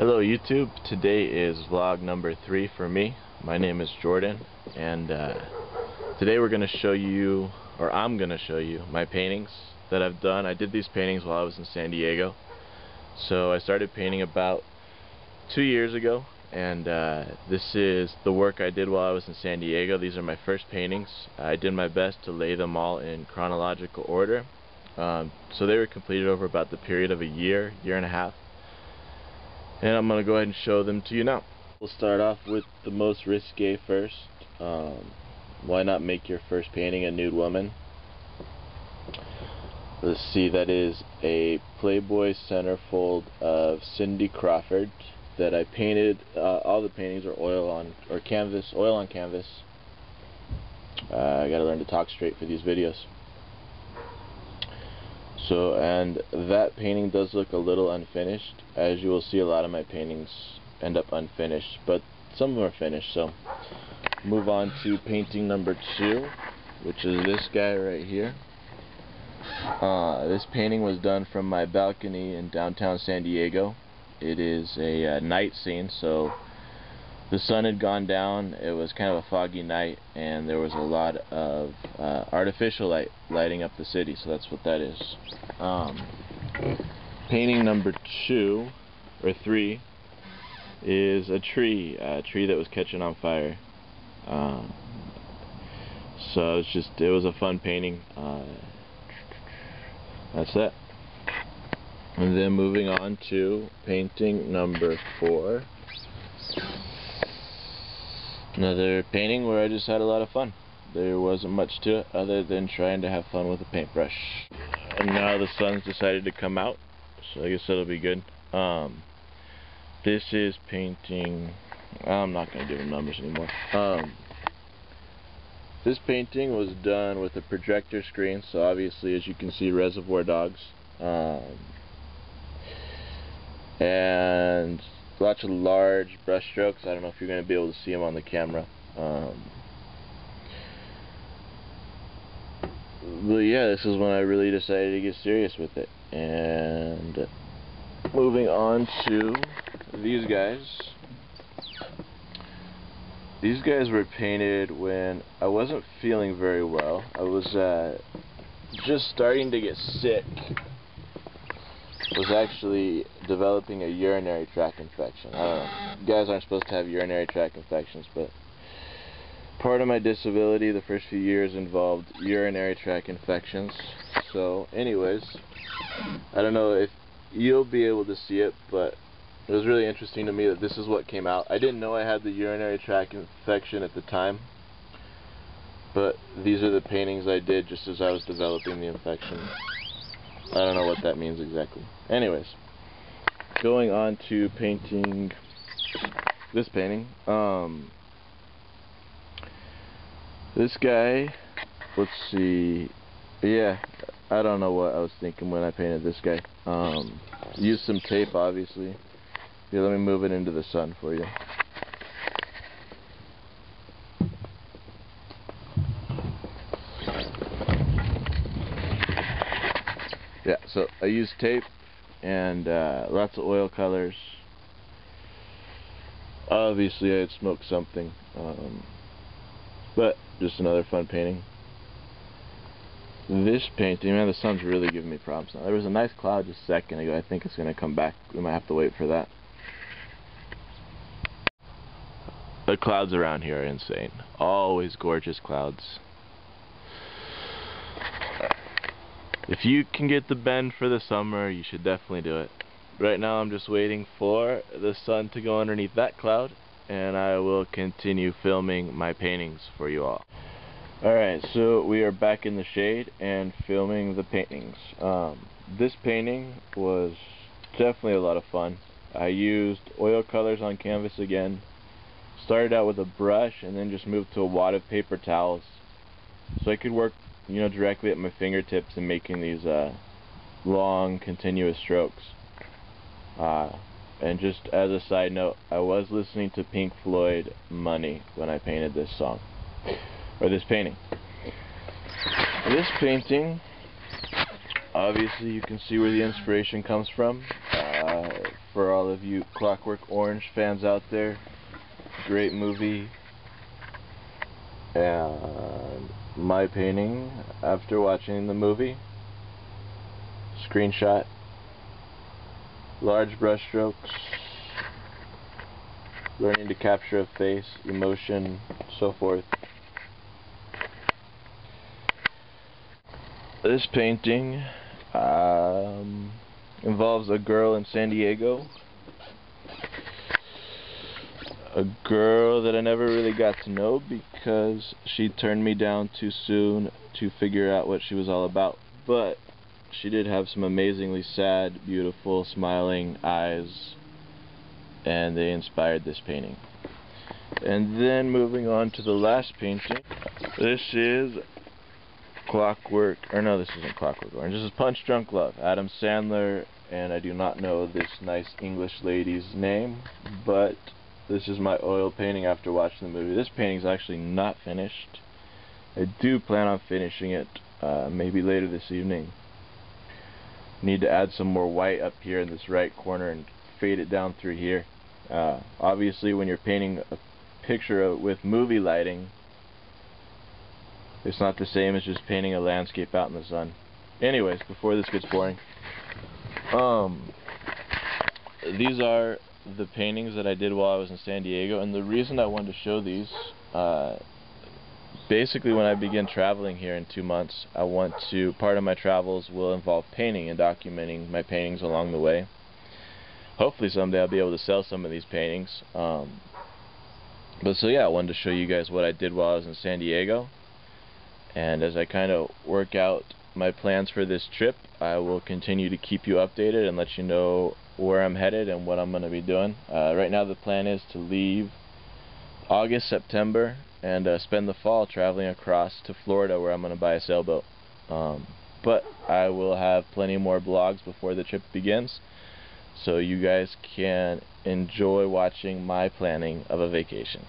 Hello YouTube, today is vlog number 3 for me. My name is Jordan, and today we're going to show you, or I'm going to show you, my paintings that I've done. I did these paintings while I was in San Diego. So I started painting about 2 years ago, and this is the work I did while I was in San Diego. These are my first paintings. I did my best to lay them all in chronological order. So they were completed over about the period of a year and a half. And I'm going to go ahead and show them to you now. We'll start off with the most risque first. Why not make your first painting a nude woman? Let's see, that is a Playboy centerfold of Cindy Crawford that I painted. All the paintings are oil on canvas. I gotta learn to talk straight for these videos. So, and that painting does look a little unfinished. As you will see, a lot of my paintings end up unfinished, but some of them are finished. So, move on to painting number 2, which is this guy right here. This painting was done from my balcony in downtown San Diego. It is a night scene, so the sun had gone down. It was kind of a foggy night, and there was a lot of artificial light lighting up the city, so that's what that is. Painting number 2 or 3 is a tree that was catching on fire. So it was a fun painting. That's that. And then moving on to painting number 4. Another painting where I just had a lot of fun. There wasn't much to it other than trying to have fun with a paintbrush. And now the sun's decided to come out, so I guess that'll be good. This is painting... I'm not going to give them numbers anymore. This painting was done with a projector screen, so obviously, as you can see, Reservoir Dogs. And lots of large brush strokes. I don't know if you're going to be able to see them on the camera. But yeah, this is when I really decided to get serious with it. And moving on to these guys. These guys were painted when I wasn't feeling very well. I was just starting to get sick. Was actually developing a urinary tract infection. I don't know. Guys aren't supposed to have urinary tract infections, but part of my disability the first few years involved urinary tract infections. So anyways, I don't know if you'll be able to see it, but it was really interesting to me that this is what came out. I didn't know I had the urinary tract infection at the time, but these are the paintings I did just as I was developing the infection. I don't know what that means exactly. Anyways, going on to painting this painting. This guy, let's see. Yeah, I don't know what I was thinking when I painted this guy. Used some tape, obviously. Here, let me move it into the sun for you. Yeah, so I used tape and lots of oil colors. Obviously I had smoked something, but just another fun painting. This painting, man, the sun's really giving me problems now. There was a nice cloud just a second ago. I think it's going to come back. We might have to wait for that. The clouds around here are insane. Always gorgeous clouds. If you can get the bend for the summer, you should definitely do it. Right now I'm just waiting for the sun to go underneath that cloud, and I will continue filming my paintings for you all. Alright, so we are back in the shade and filming the paintings. This painting was definitely a lot of fun. I used oil colors on canvas again. Started out with a brush and then just moved to a wad of paper towels, so I could work directly at my fingertips and making these long continuous strokes. And just as a side note, I was listening to Pink Floyd Money when I painted this song, or this painting. This painting, obviously you can see where the inspiration comes from. for all of you Clockwork Orange fans out there. Great movie. And my painting after watching the movie. Screenshot. Large brush strokes. Learning to capture a face, emotion, so forth. This painting involves a girl in San Diego. A girl that I never really got to know because she turned me down too soon to figure out what she was all about. But she did have some amazingly sad, beautiful, smiling eyes, and they inspired this painting. And then moving on to the last painting. This is Clockwork, or no, this isn't Clockwork Orange. This is Punch Drunk Love, Adam Sandler, and I do not know this nice English lady's name, but this is my oil painting after watching the movie. This painting is actually not finished. I do plan on finishing it maybe later this evening. Need to add some more white up here in this right corner and fade it down through here. Obviously when you're painting a picture with movie lighting, it's not the same as just painting a landscape out in the sun. Anyways, before this gets boring, these are the paintings that I did while I was in San Diego, and the reason I wanted to show these, basically when I begin traveling here in 2 months, part of my travels will involve painting and documenting my paintings along the way. Hopefully someday I'll be able to sell some of these paintings. But so yeah, I wanted to show you guys what I did while I was in San Diego. And as I kind of work out my plans for this trip, I will continue to keep you updated and let you know where I'm headed and what I'm going to be doing. Right now the plan is to leave August, September, and spend the fall traveling across to Florida, where I'm going to buy a sailboat. But I will have plenty more blogs before the trip begins, so you guys can enjoy watching my planning of a vacation.